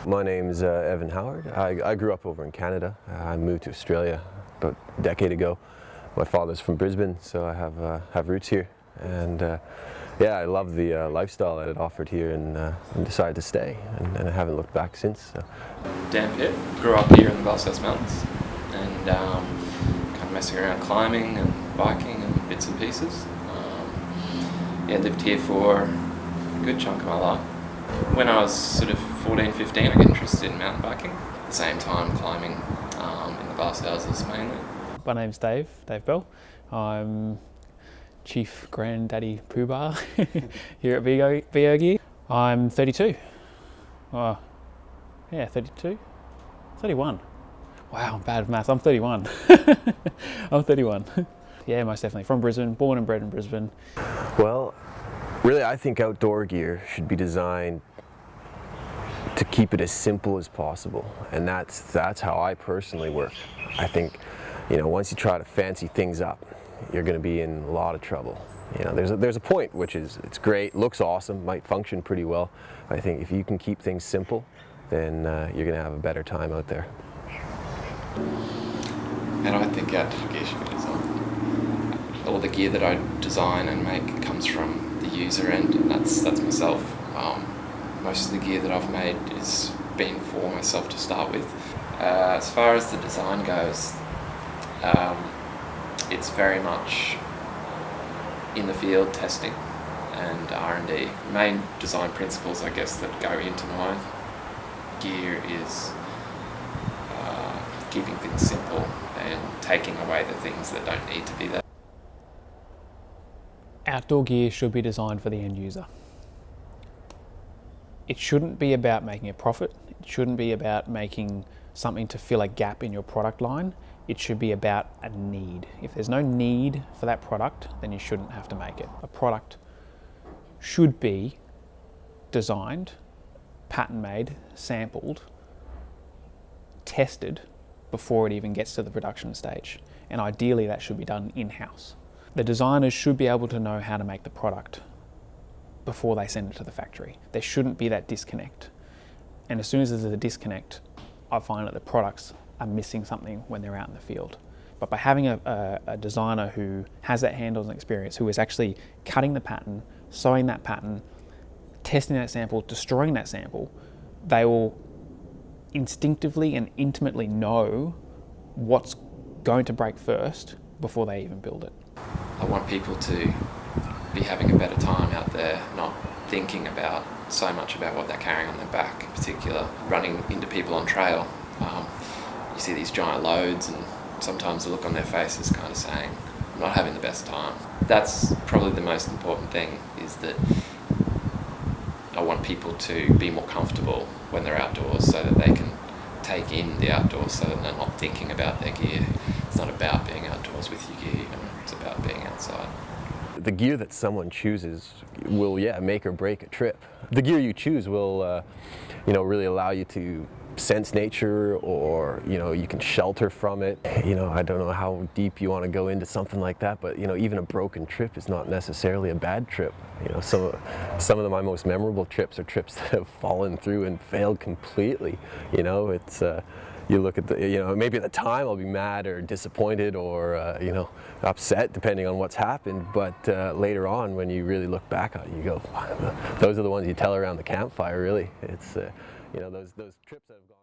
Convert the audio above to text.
My name's Evan Howard. I grew up over in Canada. I moved to Australia about a decade ago. My father's from Brisbane, so I have roots here. And yeah, I love the lifestyle that it offered here, and decided to stay. And I haven't looked back since. So. Dan Pitt, grew up here in the Glasshouse Mountains, and kind of messing around climbing and biking and bits and pieces. Yeah, lived here for a good chunk of my life. When I was sort of 14, 15, I got interested in mountain biking. At the same time, climbing in the glasshouses mainly. My name's Dave Bell. I'm Chief Granddaddy Poobah here at VO Gear. I'm 32. Oh, yeah, 32? 31. Wow, I'm bad at maths. I'm 31. I'm 31. Yeah, most definitely. From Brisbane, born and bred in Brisbane. Well, really, I think outdoor gear should be designed to keep it as simple as possible, and that's how I personally work. I think, once you try to fancy things up, you're going to be in a lot of trouble. There's a point which is it's great, looks awesome, might function pretty well. I think if you can keep things simple, then you're going to have a better time out there. And I think outdoor gear should be designed. All the gear that I design and make comes from the user end, and that's myself. Most of the gear that I've made has been for myself to start with. As far as the design goes, it's very much in the field testing and R&D. Main design principles, I guess, that go into my gear is keeping things simple and taking away the things that don't need to be there. Outdoor gear should be designed for the end user. It shouldn't be about making a profit. It shouldn't be about making something to fill a gap in your product line. It should be about a need. If there's no need for that product, then you shouldn't have to make it. A product should be designed, pattern made, sampled, tested before it even gets to the production stage. And ideally that should be done in-house. The designers should be able to know how to make the product before they send it to the factory. There shouldn't be that disconnect. And as soon as there's a disconnect, I find that the products are missing something when they're out in the field. But by having a designer who has that hands-on experience, who is actually cutting the pattern, sewing that pattern, testing that sample, destroying that sample, they will instinctively and intimately know what's going to break first before they even build it. I want people to be having a better time out there, not thinking about so much about what they're carrying on their back, in particular running into people on trail. You see these giant loads, and sometimes the look on their face is kind of saying, I'm not having the best time. That's probably the most important thing, is that I want people to be more comfortable when they're outdoors, so that they can take in the outdoors, so that they're not thinking about their gear. It's not about being outdoors with your gear, it's about being outside. The gear that someone chooses will, make or break a trip. The gear you choose will, really allow you to sense nature, or, you can shelter from it. I don't know how deep you want to go into something like that, but, even a broken trip is not necessarily a bad trip. Some of my most memorable trips are trips that have fallen through and failed completely. It's, you look at the, maybe at the time I'll be mad or disappointed or, upset depending on what's happened. But later on, when you really look back on it, you go, those are the ones you tell around the campfire, really. It's, those trips that have gone